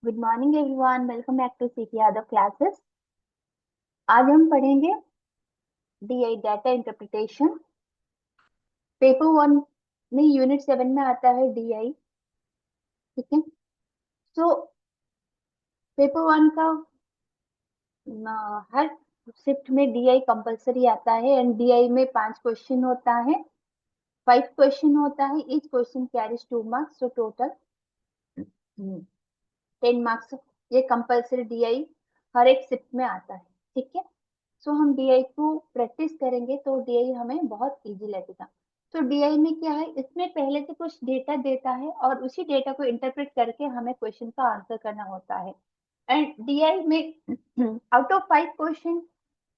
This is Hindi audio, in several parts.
Good morning everyone, welcome back to CK Yadav classes. आज हम पढ़ेंगे DI data interpretation. Paper one में यूनिट 7 में आता है डीआई। ठीक है। सो पेपर वन का हर शिफ्ट में डीआई कंपलसरी आता है एंड डीआई में 5 क्वेश्चन होता है, 5 क्वेश्चन होता है। Each question carries 2 marks, so total 10 marks. ये कंपलसरी डीआई हर एक शिफ्ट में आता है। ठीक है। सो हम डीआई को प्रैक्टिस करेंगे तो डीआई हमें बहुत इजी लगेगा। तो डीआई में क्या है, इसमें पहले से कुछ डेटा देता है और उसी डेटा को इंटरप्रेट करके हमें क्वेश्चन का आंसर करना होता है। एंड डीआई में out of 5 question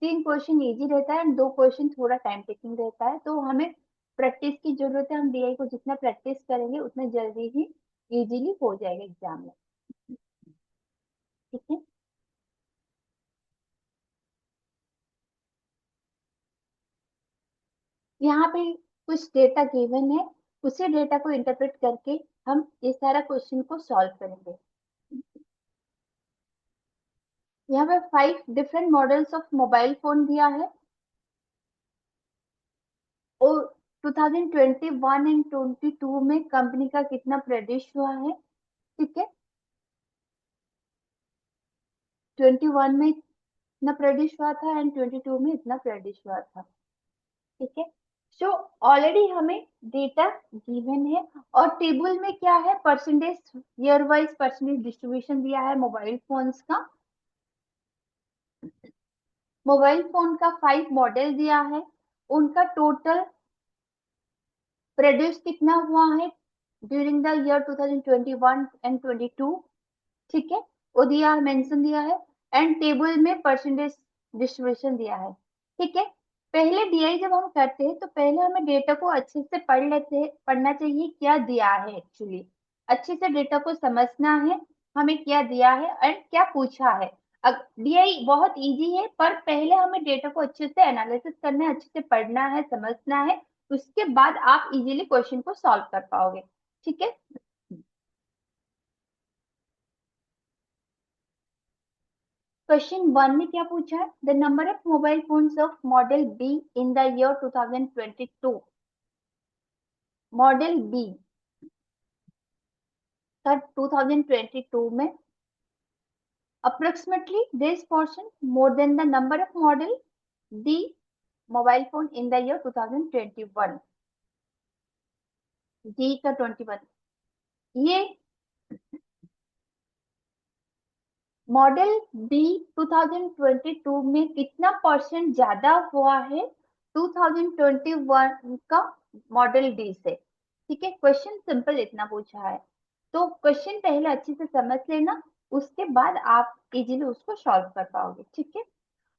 3 question easy रहता है एंड 2 क्वेश्चन थोड़ा टाइम टेकिंग रहता है। तो हमें प्रैक्टिस की जरूरत है। हम डीआई को जितना प्रैक्टिस करेंगे उतना जल्दी ही इजीली हो जाएगा एग्जाम में। ठीक है। यहाँ पे कुछ डेटा गिवन है, उसी डेटा को इंटरप्रेट करके हम ये सारा क्वेश्चन को सॉल्व करेंगे। यहाँ पे 5 different models of mobile phone दिया है और 2021 एंड 22 में कंपनी का कितना प्रोड्यूस हुआ है। ठीक है। 21 में इतना प्रोड्यूस हुआ था एंड 22 में इतना प्रोड्यूस हुआ था। ठीक है। सो ऑलरेडी हमें डेटा गिवन है और टेबल में क्या है, percentage year wise percentage distribution दिया है मोबाइल फोन्स का। मोबाइल फोन का 5 मॉडल दिया है, उनका टोटल प्रोड्यूस कितना हुआ है ड्यूरिंग द ईयर 2021 एंड 22। ठीक है। वो दिया है, मेंशन दिया है एंड टेबल में परसेंटेज डिस्ट्रीब्यूशन दिया है। ठीक है। पहले डीआई जब हम करते हैं तो पहले हमें डेटा को अच्छे से पढ़ लेते हैं, पढ़ना चाहिए क्या दिया है एक्चुअली। अच्छे से डेटा को समझना है हमें क्या दिया है एंड क्या पूछा है। डीआई बहुत इजी है पर पहले हमें डेटा को अच्छे से एनालिसिस करना है, अच्छे से पढ़ना है, समझना है। उसके बाद आप इजीली क्वेश्चन को सॉल्व कर पाओगे। ठीक है। क्वेश्चन वन में क्या पूछा है, the number of mobile phones of model B in the year 2022। Model B का 2022 में approximately this portion more than the number of model b mobile phone in the year 2021। D का 21, ये मॉडल बी 2022 में कितना परसेंट ज्यादा हुआ है 2021 का मॉडल डी से। ठीक है। क्वेश्चन सिंपल इतना पूछा है तो क्वेश्चन पहले अच्छे से समझ लेना, उसके बाद आप इजीली उसको सॉल्व कर पाओगे। ठीक है।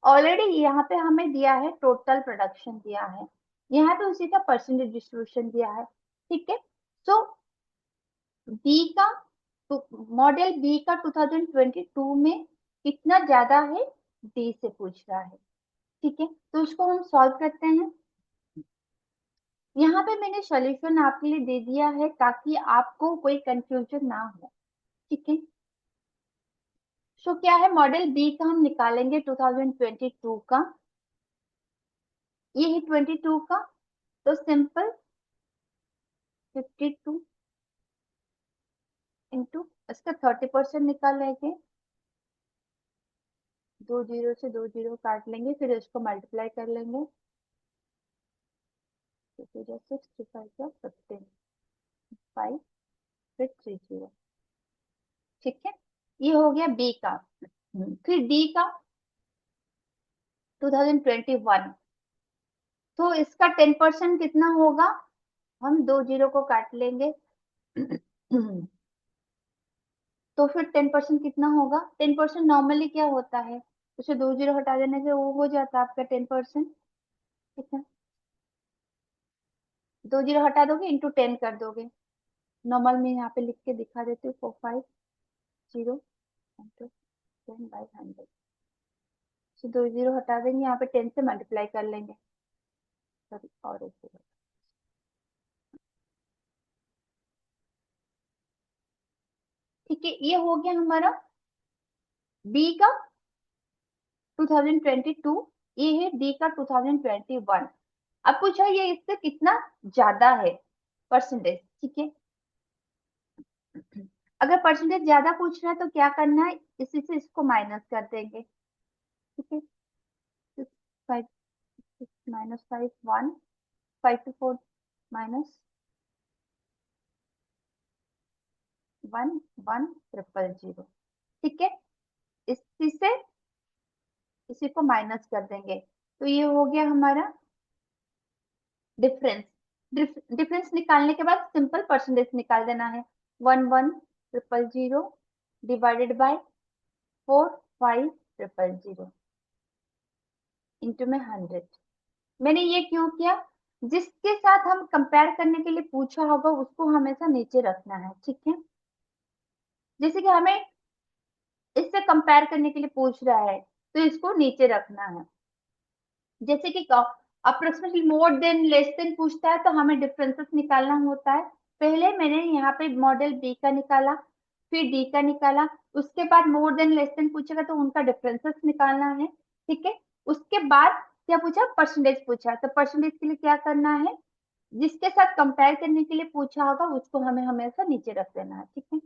ऑलरेडी यहाँ पे हमें दिया है टोटल प्रोडक्शन दिया है, यहाँ पे उसी का परसेंटेज डिस्ट्रीब्यूशन दिया है। ठीक है। सो बी का तो मॉडल बी का 2022 में कितना ज्यादा है डी से पूछ रहा है। ठीक है। तो उसको हम सॉल्व करते हैं। यहाँ पे मैंने सॉल्यूशन आपके लिए दे दिया है ताकि आपको कोई कंफ्यूजन ना हो। ठीक है। सो क्या है, मॉडल बी का हम निकालेंगे 2022 का, ये है 22 का। तो सिंपल 52 इंटू इसका 30% निकाल लेंगे, 2 जीरो से 2 जीरो काट लेंगे, फिर इसको मल्टीप्लाई कर लेंगे। 6 3 5 15 5 फिर 3 जीरो। ठीक है। ये हो गया बी का। फिर डी का 2021, तो इसका 10% कितना होगा, हम 2 जीरो को काट लेंगे। तो फिर 10% कितना होगा, 10% नॉर्मली क्या होता है, उसे 2 जीरो हटा देने से वो हो जाता है आपका 10%। ठीक है। 2 जीरो हटा दोगे इंटू 10 कर दोगे। नॉर्मल में यहाँ पे लिख के दिखा देती हूँ, 450 इंटू 10/100। तो 2 जीरो हटा देंगे, यहाँ पे 10 से मल्टीप्लाई कर लेंगे। सॉरी, और एक जीरो। ठीक है, ये हो गया हमारा बी का 2022, ये है डी का 2021। अब पूछा ये इससे कितना ज्यादा है परसेंटेज। ठीक है, अगर परसेंटेज ज्यादा पूछ रहा है तो क्या करना है, इसी से इसको माइनस कर देंगे। ठीक है, 5 माइनस 5 1, 5 to 4 माइनस 1 1 ट्रिपल 0। ठीक है, इसी से इसी को माइनस कर देंगे, तो ये हो गया हमारा डिफरेंस। डिफरेंस निकालने के बाद सिंपल परसेंटेज निकाल देना है। 1 1 triple 0 divided by 4 5 triple 0 into में 100। मैंने ये क्यों किया, जिसके साथ हम कंपेयर करने के लिए पूछा होगा उसको हमेशा नीचे रखना है। ठीक है, जैसे कि हमें इससे कंपेयर करने के लिए पूछ रहा है तो इसको नीचे रखना है। जैसे कि approximately more than less than पूछता है तो हमें डिफरेंसेस निकालना होता है। पहले मैंने यहाँ पे मॉडल बी का निकाला, फिर डी का निकाला, उसके बाद मोर देन लेस देन पूछेगा तो उनका डिफरेंसेस निकालना है। ठीक है, उसके बाद क्या पूछा, परसेंटेज पूछा, तो परसेंटेज के लिए क्या करना है, जिसके साथ कंपेयर करने के लिए पूछा होगा उसको हमें हमेशा नीचे रख देना है। ठीक है,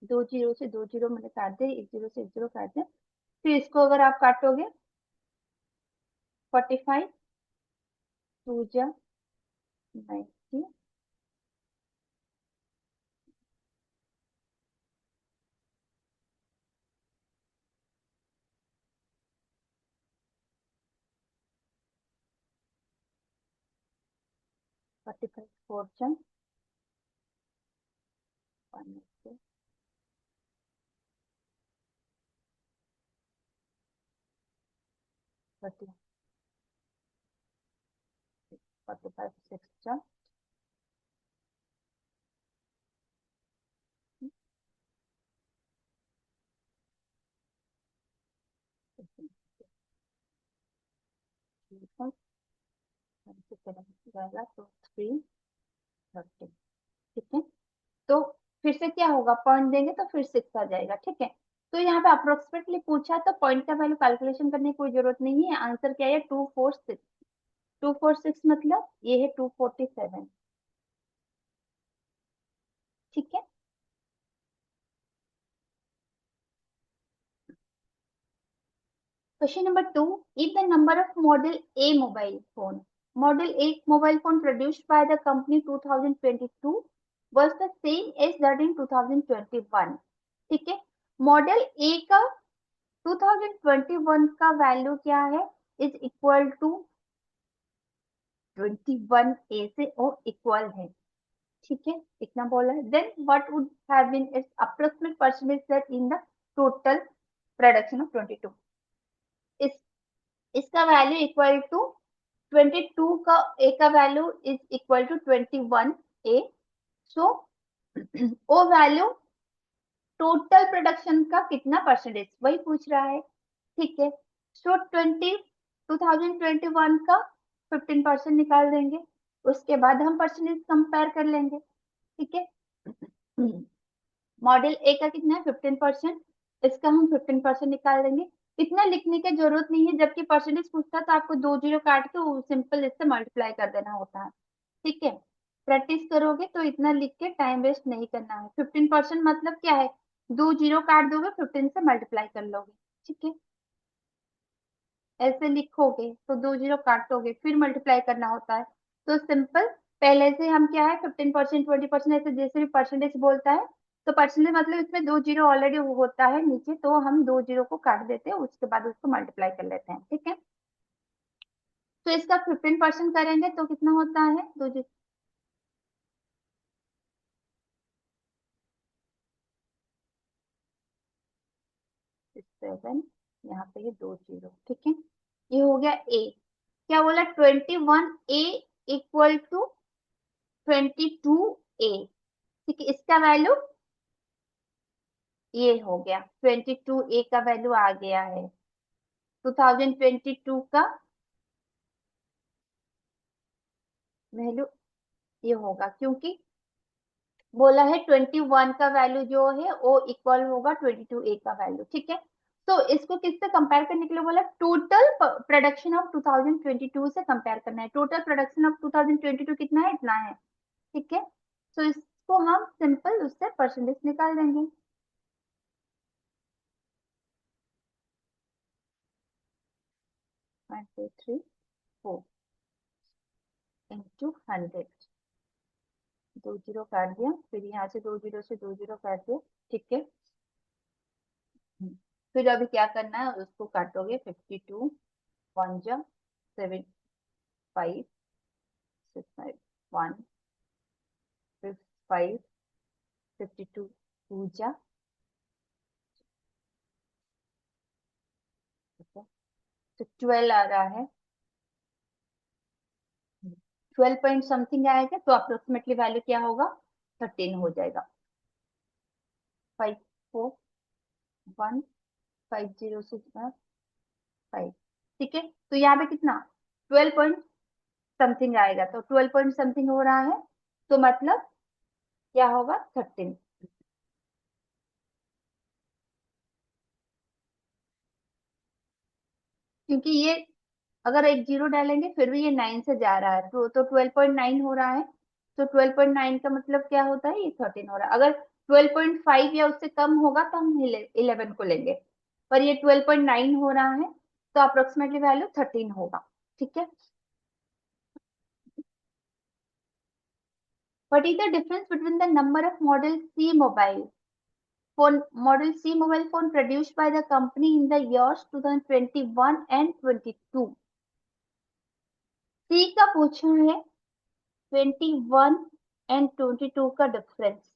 2 जीरो से 2 जीरो मैंने काट दिया, 1 जीरो से 1 जीरो काट दिया, फिर इसको अगर आप काटोगे 45 टू जा 90, 45 फोर जा 180, 30, 45 सिक्स जा 330। ठीक है, तो फिर से क्या होगा, पॉइंट देंगे तो फिर 6 आ जाएगा। ठीक है, तो यहाँ पे अप्रोक्सीमेटली पूछा तो पॉइंट का वैल्यू कैलकुलेशन करने की कोई जरूरत नहीं है, आंसर क्या है 246। 246 मतलब ये है 247। ठीक है, question number 2, if the number of model A mobile phone, model A mobile phone produced by the company 2022 was the same as that in 2021। ठीक है, मॉडल ए का 2021 का वैल्यू क्या है, इज इक्वल टू 21 ए से और इक्वल है। ठीक है, इतना बोला है, then what would have been its approximate percentage that in the total production of 22। इस इसका वैल्यू इक्वल टू 22 का ए का value is equal to 21 A. So ओ वैल्यू टोटल प्रोडक्शन का कितना परसेंटेज वही पूछ रहा है। ठीक है, सो 2021 का 15% निकाल देंगे, उसके बाद हम परसेंटेज कंपेयर कर लेंगे। ठीक है, मॉडल ए का कितना है 15%, इसका हम 15% निकाल देंगे। इतना लिखने की जरूरत नहीं है, जबकि परसेंटेज पूछता तो आपको 2 जीरो काट के सिंपल इससे मल्टीप्लाई कर देना होता है। ठीक है, प्रैक्टिस करोगे तो इतना लिख के टाइम वेस्ट नहीं करना है। 15% मतलब क्या है, 2 जीरो काट दोगे 15 से मल्टीप्लाई कर लोगे। ठीक है, ऐसे लिखोगे तो 2 जीरो काटोगे फिर मल्टीप्लाई करना होता है। तो सिंपल पहले से हम क्या है 15% 20% ऐसे जैसे भी परसेंटेज बोलता है, तो परसेंटेज मतलब इसमें 2 जीरो ऑलरेडी होता है नीचे, तो हम 2 जीरो को काट देते हैं, उसके बाद उसको मल्टीप्लाई कर लेते हैं। ठीक है, तो इसका 15% करेंगे तो कितना होता है, 2 जीरो 7, यहाँ पे ये 2 जीरो। ठीक है, ये हो गया ए, क्या बोला 21 ए इक्वल टू 22 ए। ठीक है, इसका वैल्यू ये हो गया 22 ए का वैल्यू आ गया है 2022 का वैल्यू ये होगा क्योंकि बोला है 21 का वैल्यू जो है वो इक्वल होगा 22A का वैल्यू, ठीक है। तो इसको किससे कंपेयर करने के लिए बोला, टोटल प्रोडक्शन ऑफ 2022 से कंपेयर करना है। टोटल प्रोडक्शन ऑफ 2022 कितना है, इतना है, ठीक है। तो इसको हम सिंपल उससे परसेंटेज निकाल देंगे। 1 2 3 4 इंटू 100, 2 जीरो काट दिया, फिर यहाँ से 2 जीरो से 2 जीरो काट दिया, ठीक है। फिर अभी क्या करना है, उसको काटोगे, 52 1 जा 7 5 6 5 1 5 52 2 जा, ठीक है। तो 12 आ रहा है, 12 पॉइंट समथिंग आएगा, तो अप्रोक्सीमेटली वैल्यू क्या होगा, 13 हो जाएगा। 5 4 1 5 0 से 5, ठीक है। तो यहाँ पे कितना, 12 पॉइंट समथिंग आएगा, तो 12 पॉइंट समथिंग हो रहा है, तो मतलब क्या होगा, 13। क्योंकि ये अगर एक जीरो डालेंगे फिर भी ये 9 से जा रहा है, तो 12.9 हो रहा है। तो 12.9 का मतलब क्या होता है, ये 13 हो रहा है। अगर 12.5 या उससे कम होगा तो हम 11 को लेंगे, पर ये 12.9 हो रहा है, तो अप्रोक्सीमेटली वैल्यू 13 होगा, ठीक है। What is the difference between the number of model C mobile phone produced by the company in the years 2021 and 22? C का पूछा है 21 एंड 22 का डिफरेंस,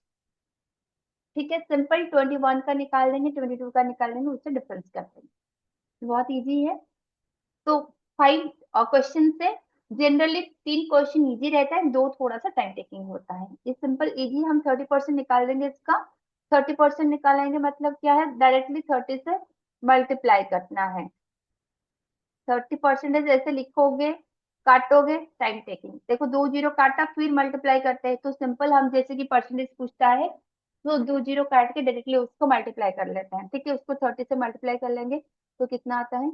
ठीक है। सिंपल 21 का निकाल देंगे, 22 का निकाल देंगे, उससे डिफरेंस कर देंगे, बहुत इजी है। तो 5 क्वेश्चन से जनरली 3 क्वेश्चन इजी रहता है, 2 थोड़ा सा टाइम टेकिंग होता है। ये सिंपल इजी, हम 30% निकाल देंगे इसका। 30% निकालेंगे मतलब क्या है, डायरेक्टली 30 से मल्टीप्लाई करना है। 30% ऐसे लिखोगे, काटोगे, टाइम टेकिंग। देखो 2 जीरो काटा फिर मल्टीप्लाई करते हैं, तो सिंपल हम जैसे कि परसेंटेज पूछता है, तो 2 जीरो काट के डायरेक्टली उसको मल्टीप्लाई कर लेते हैं, ठीक है। उसको 30 से मल्टीप्लाई कर लेंगे तो कितना आता है,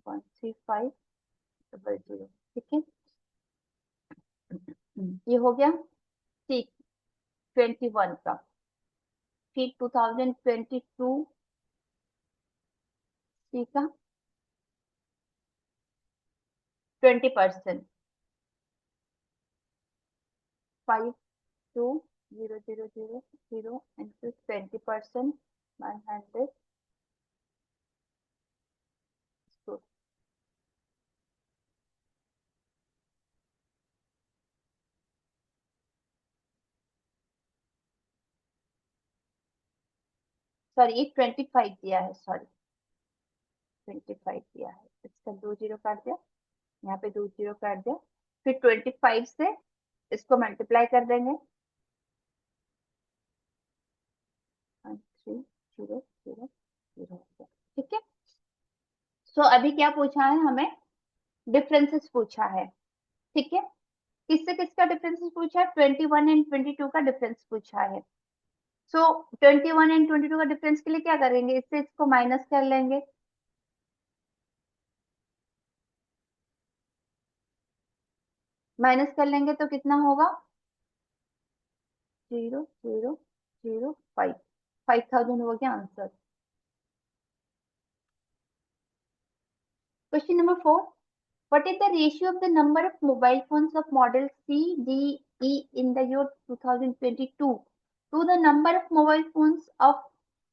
13500, ठीक है। ये हो गया, ठीक। 21 का, फिर 2022, ठीक है, 20%, 520000 इंटू 20%, 100, सॉरी ये 25 दिया है, सॉरी 25 दिया है, इसका 2 जीरो काट दिया, यहाँ पे 2 जीरो काट दिया, फिर 25 से इसको मल्टीप्लाई कर देंगे, 3000, ठीक है। सो अभी क्या पूछा है हमें, डिफरेंसेस पूछा है, ठीक है। किससे किसका डिफरेंसेस पूछा है, 21 एंड 22 का डिफरेंस पूछा है। सो 21 एंड 22 का डिफरेंस के लिए क्या करेंगे, इससे इसको माइनस कर लेंगे, माइनस कर लेंगे तो कितना होगा, 0005, 5000 हो गया answer. Question number 4. What is the ratio of the number of mobile phones of model C, D, E in the year 2022 to the number of mobile phones of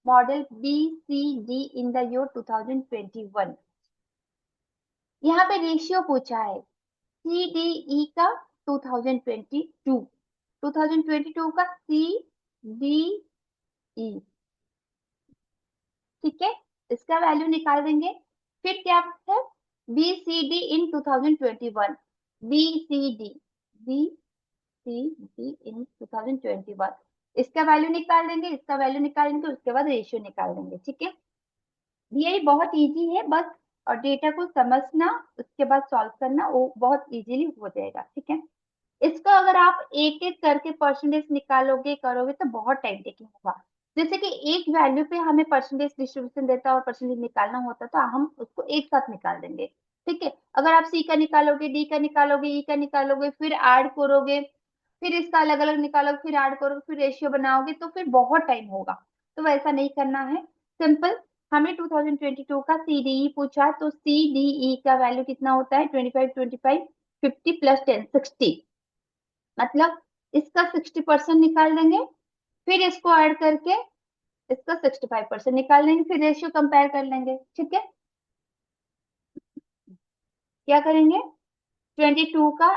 model B, C, D in the year 2021? यहाँ पे रेशियो पूछा है सी डी ई का 2022, 2022 का सी डी ई, ठीक है। इसका वैल्यू निकाल देंगे। फिर क्या है, B C D in 2021, B C D, B C D in 2021, इसका वैल्यू निकाल देंगे, इसका वैल्यू निकालेंगे, उसके बाद रेशियो निकाल देंगे, ठीक है। ये बहुत इजी है, बस और डेटा को समझना, उसके बाद सॉल्व करना, वो बहुत इजीली हो जाएगा। ठीक है, इसका अगर आप एक एक करके परसेंटेज निकालोगे करोगे तो बहुत टाइम टेकिंग होगा। जैसे कि एक वैल्यू पे हमें परसेंटेज डिस्ट्रीब्यूशन देता है और परसेंटेज निकालना होता है तो हम उसको एक साथ निकाल देंगे। ठीक है, अगर आप सी का निकालोगे, डी का निकालोगे, ई का निकालोगे, फिर ऐड करोगे, फिर इसका अलग अलग निकालोगे, फिर ऐड करोगे, फिर रेशियो बनाओगे तो फिर बहुत टाइम होगा। तो वैसा नहीं करना है, सिंपल। हमें 2022 का सीडीई पूछा तो सीडीई का वैल्यू कितना होता है, 25 25 50 प्लस 10 60। मतलब इसका 60% निकाल देंगे, फिर इसको ऐड करके इसका 65% निकाल देंगे, फिर रेशियो कंपेयर कर लेंगे। ठीक है, क्या करेंगे, 22 का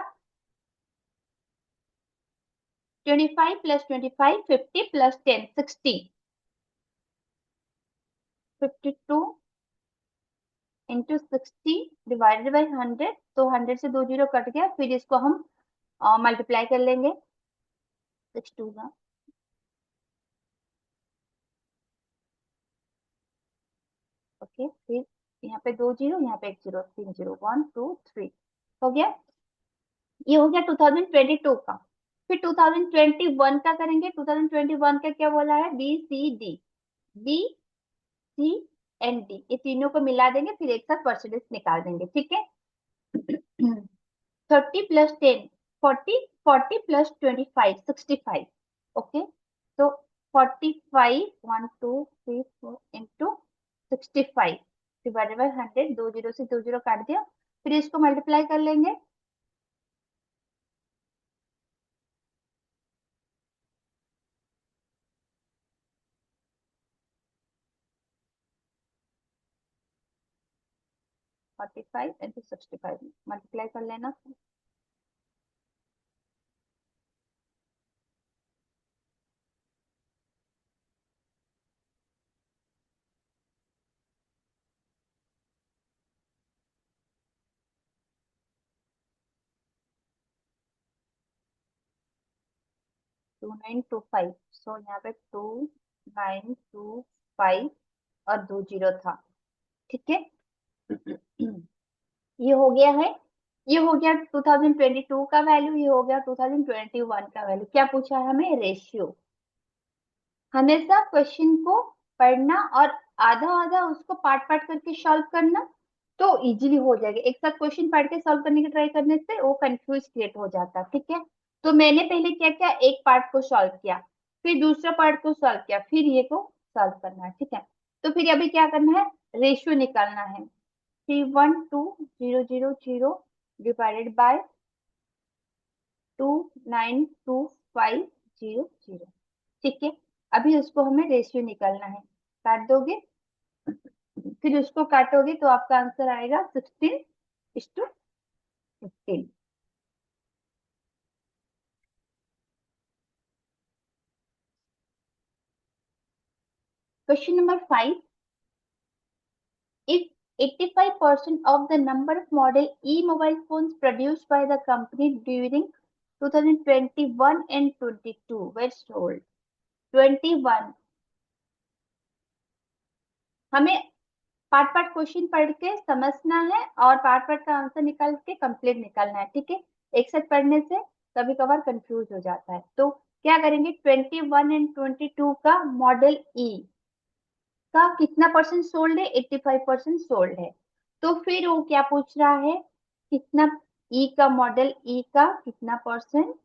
25 plus 25 50 plus 10 60, 52 into 60 divided by 100। तो 100 से दो जीरो कट गया, फिर इसको हम मल्टीप्लाई कर लेंगे, 62 का ओके, फिर यहाँ पे दो जीरो, यहाँ पे एक जीरो, तीन जीरो, 1 2 3 हो गया। ये हो गया 2022 का। फिर 2021 का करेंगे। 2021 का क्या बोला है, B C D, B C and D, ये तीनों को मिला देंगे, फिर एक साथ परसेंटेज निकाल देंगे। ठीक है, 30 प्लस 10 40, 40 प्लस 25 65। ओके, तो 45 1 2 3 4 इंटू 65 डिवाइडेड बाई 100, दो जीरो से दो जीरो काट दिया, फिर इसको मल्टीप्लाई कर लेंगे। 45 इंटू 65 मल्टीप्लाई कर लेना, 2925। सो यहाँ पे 2925 और दो जीरो था। ठीक है, ये हो गया है, ये हो गया 2022 का वैल्यू, ये हो गया 2021 का वैल्यू। क्या पूछा है हमें, रेशियो। हमेशा क्वेश्चन को पढ़ना और आधा आधा उसको पार्ट पार्ट करके सॉल्व करना, तो इजीली हो जाएगा। एक साथ क्वेश्चन पढ़ के सॉल्व करने की ट्राई करने से वो कंफ्यूज क्रिएट हो जाता है। ठीक है, तो मैंने पहले क्या किया, एक पार्ट को सॉल्व किया, फिर दूसरा पार्ट को सॉल्व किया, फिर ये को सॉल्व करना है। ठीक है, तो फिर अभी क्या करना है, रेशियो निकालना है। 31200 डिवाइडेड बाय 29250। ठीक है, अभी उसको हमें रेशियो निकालना है, काट दोगे, फिर उसको काटोगे तो आपका आंसर आएगा 16:15। Question number 5. If 85% of the number of model e-mobile phones produced by the company during 2021 and 22 were sold, 21, हमें पार्ट पार्ट क्वेश्चन पढ़ के समझना है और पार्ट पार्ट का आंसर निकाल के कंप्लीट निकालना है। ठीक है, एक साथ पढ़ने से कभी कभार कंफ्यूज हो जाता है। तो क्या करेंगे, 21 एंड 22 का मॉडल ई का कितना परसेंट सोल्ड है, 85% सोल्ड है। तो फिर वो क्या पूछ रहा है, कितना ई का मॉडल ई का कितना परसेंट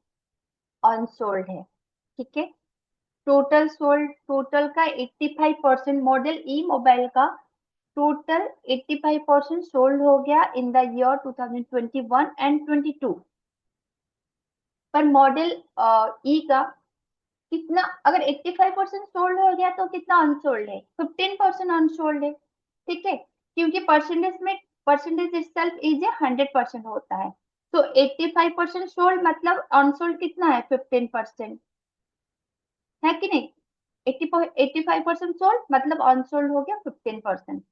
अनसोल्ड है। ठीक है, टोटल सोल्ड, टोटल का 85% मॉडल ई मोबाइल का टोटल 85% सोल्ड हो गया इन द ईयर 2021 एंड 22। पर मॉडल ई का कितना, अगर 85% सोल्ड हो गया तो कितना अनसोल्ड है, 15% अनसोल्ड है। ठीक है, क्योंकि परसेंटेज में परसेंटेज इटसेल्फ इज ए 100% होता है। तो 85% सोल्ड मतलब अनसोल्ड कितना है, 15%, है कि नहीं। 85% सोल्ड मतलब अनसोल्ड हो गया 15%।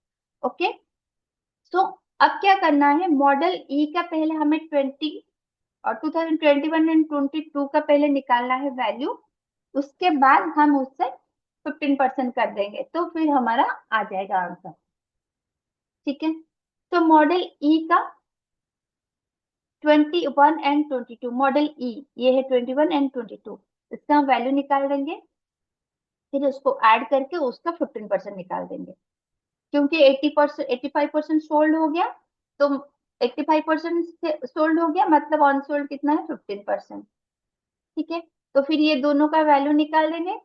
ओके, सो अब क्या करना है, मॉडल ई का पहले हमें 20 और 2021 एंड 22 का पहले निकालना है वैल्यू, उसके बाद हम उससे 15% कर देंगे तो फिर हमारा आ जाएगा आंसर। ठीक है, तो मॉडल ई का 21 एंड 22, मॉडल ई ये है 21 एंड 22, इसका हम वैल्यू निकाल देंगे, फिर उसको ऐड करके उसका 15% निकाल देंगे। क्योंकि 80%, 85% सोल्ड हो गया, तो 85% सोल्ड हो गया, मतलब ऑन सोल्ड कितना है, 15%। ठीक है, तो फिर ये दोनों का वैल्यू निकाल देंगे,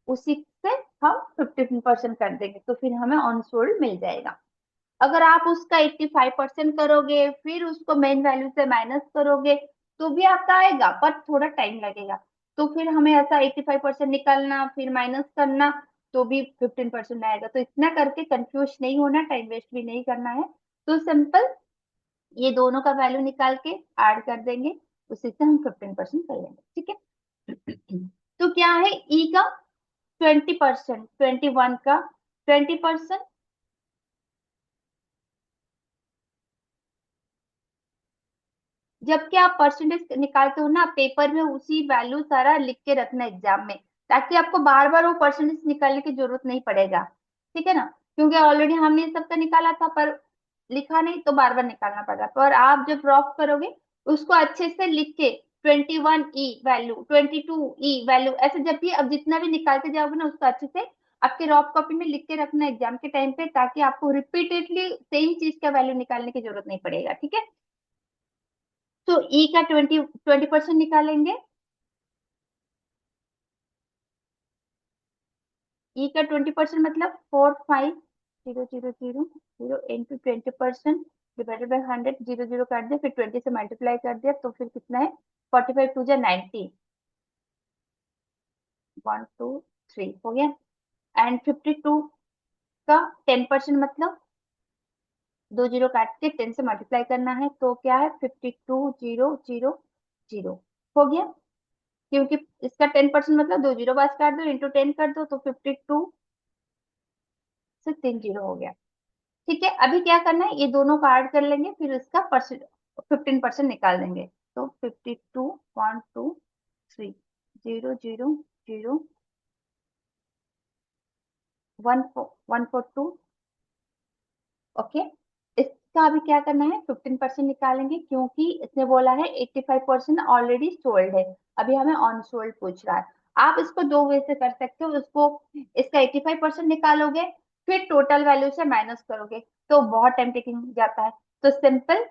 उसी से हम 15% कर देंगे, तो फिर हमें ऑन सोल्ड मिल जाएगा। अगर आप उसका 85% करोगे, फिर उसको मेन वैल्यू से माइनस करोगे, तो भी आपका आएगा, पर थोड़ा टाइम लगेगा। तो फिर हमें ऐसा 85% निकालना, फिर माइनस करना, तो भी 15% आएगा। तो इतना करके कंफ्यूज नहीं होना, टाइम वेस्ट भी नहीं करना है। तो सिंपल ये दोनों का वैल्यू निकाल के ऐड कर देंगे, उसी से हम 15% कर लेंगे। ठीक है। तो क्या है ई का 20%, 21 का 20%, जबकि आप परसेंटेज निकालते हो ना पेपर में, उसी वैल्यू सारा लिख के रखना एग्जाम में, ताकि आपको बार बार वो परसेंटेज निकालने की जरूरत नहीं पड़ेगा। ठीक है ना, क्योंकि ऑलरेडी हमने ये सबका निकाला था, पर लिखा नहीं तो बार बार निकालना पड़ा। पर आप जब ड्रॉप करोगे, उसको अच्छे से लिख के 21 ई वैल्यू, 22 ई वैल्यू, ऐसे जब भी अब जितना भी निकालते जाओगे ना, उसको अच्छे से आपके रॉफ कॉपी में लिख के रखना एग्जाम के टाइम पे, ताकि आपको रिपीटेडली सेम चीज का वैल्यू निकालने की जरूरत नहीं पड़ेगा। ठीक है, तो ई का 20% निकालेंगे। ई का 20% मतलब 450000 इंटू 20% डिवाइडेड बाई 100, 00 काट दिया, फिर 20 से मल्टीप्लाई कर दिया, तो फिर कितना है, 45 टू जा 90, 123 हो गया। एंड 52 का 10% मतलब 20 काट के 10 से मल्टीप्लाई करना है, तो क्या है, 52000 हो गया। क्योंकि इसका 10% मतलब 20 बस काट दो, इंटू 10 कर दो, तो 52 से 30 हो गया। ठीक है, अभी क्या करना है, ये दोनों का ऐड कर लेंगे, फिर इसका 15% निकाल देंगे। तो 52, 1 2 3, 0 0 0 1 4 2, ओके। इसका अभी क्या करना है, 15% निकालेंगे, क्योंकि इसने बोला है 85% ऑलरेडी सोल्ड है, अभी हमें ऑन सोल्ड पूछ रहा है। आप इसको दो वे से कर सकते हो, उसको इसका 85% निकालोगे, फिर टोटल वैल्यू से माइनस करोगे, तो बहुत टाइम टेकिंग जाता है। तो सिंपल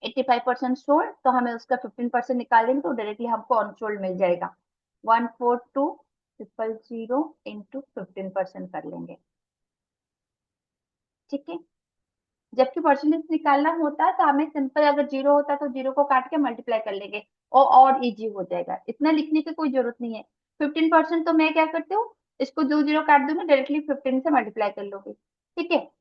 85% सोल्ड, तो हमें उसका 15% निकालेंगे, तो डायरेक्टली हमको ऑन सोल्ड मिल जाएगा। 142,000 इंटू 15% कर लेंगे। ठीक है, जबकि परसेंटेज निकालना होता है तो हमें सिंपल, अगर जीरो होता है तो जीरो को काट के मल्टीप्लाई कर लेंगे, और इजी हो जाएगा, इतना लिखने की कोई जरूरत नहीं है। 15% तो मैं क्या करती हूँ, इसको दो जीरो काट दूंगी, डायरेक्टली 15 से मल्टीप्लाई कर लूंगी। ठीक है,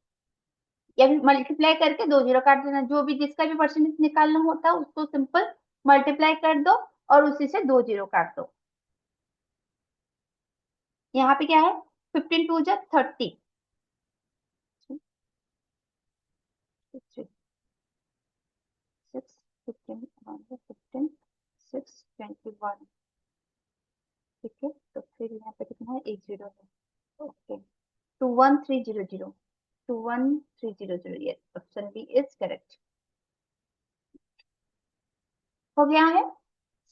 या फिर मल्टीप्लाई करके दो जीरो काट देना, जो भी जिसका भी परसेंटेज निकालना होता है उसको सिंपल मल्टीप्लाई कर दो, और उसी से दो जीरो काट दो। यहाँ पे क्या है, 15 2 जा 30, 6 15 15 6 21। ठीक है, तो फिर यहाँ पे कितना है, एक जीरो है, okay. 21300, 21300, yes, option B is correct. हो गया है।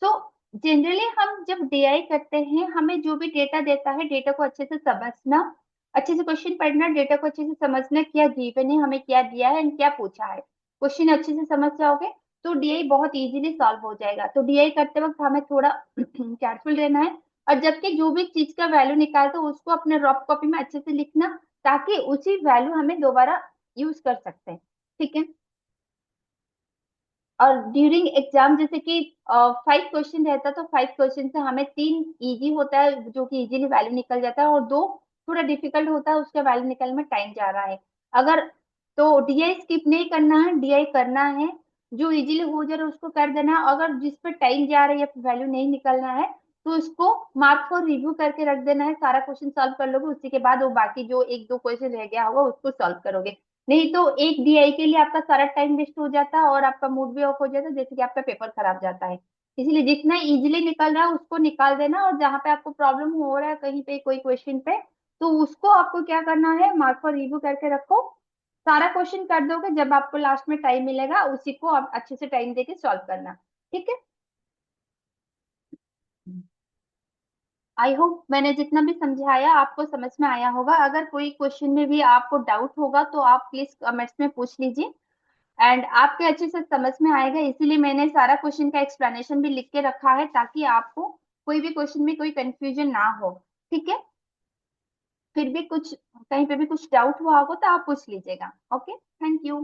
सो जनरली हम जब डीआई करते हैं, हमें जो भी डेटा देता है, डेटा को अच्छे से समझना, अच्छे से क्वेश्चन पढ़ना, डेटा को अच्छे से समझना, क्या गिवन है, हमें क्या दिया है एंड क्या पूछा है, क्वेश्चन अच्छे से समझ जाओगे तो डीआई बहुत इजीली सॉल्व हो जाएगा। तो डीआई करते वक्त हमें थोड़ा केयरफुल रहना है, और जबकि जो भी चीज का वैल्यू निकालते हो उसको अपने रफ कॉपी में अच्छे से लिखना, ताकि उसी वैल्यू हमें दोबारा यूज कर सकते हैं। ठीक है, और ड्यूरिंग एग्जाम जैसे कि 5 क्वेश्चन रहता है, तो 5 क्वेश्चन से हमें 3 इजी होता है जो कि इजीली वैल्यू निकल जाता है, और दो थोड़ा डिफिकल्ट होता है, उसका वैल्यू निकलने में टाइम जा रहा है। अगर तो डीआई स्किप नहीं करना है, डीआई करना है, जो इजीली हो जा रहा है उसको कर देना है। अगर जिस पर टाइम जा रहा है या वैल्यू नहीं निकलना है, तो उसको मार्क फॉर रिव्यू करके रख देना है, सारा क्वेश्चन सॉल्व कर लोगे, उसी के बाद वो बाकी जो एक दो क्वेश्चन रह गया होगा उसको सॉल्व करोगे। नहीं तो एक डीआई के लिए आपका सारा टाइम वेस्ट हो जाता है, और आपका मूड भी ऑफ हो जाता है, जैसे कि आपका पेपर खराब जाता है। इसलिए जितना इजीली निकल रहा है उसको निकाल देना, और जहां पे आपको प्रॉब्लम हो रहा है कहीं पे कोई क्वेश्चन पे, तो उसको आपको क्या करना है, मार्क फॉर रिव्यू करके रखो, सारा क्वेश्चन कर दोगे, जब आपको लास्ट में टाइम मिलेगा उसी को आप अच्छे से टाइम देके सॉल्व करना। ठीक है। आई होप मैंने जितना भी समझाया आपको समझ में आया होगा। अगर कोई क्वेश्चन में भी आपको डाउट होगा तो आप प्लीज कमेंट्स में पूछ लीजिए। एंड आपके अच्छे से समझ में आएगा, इसीलिए मैंने सारा क्वेश्चन का एक्सप्लेनेशन भी लिख के रखा है, ताकि आपको कोई भी क्वेश्चन में कोई कंफ्यूजन ना हो। ठीक है। फिर भी कुछ कहीं पे भी कुछ डाउट हुआ होगा तो आप पूछ लीजिएगा। Okay, thank you.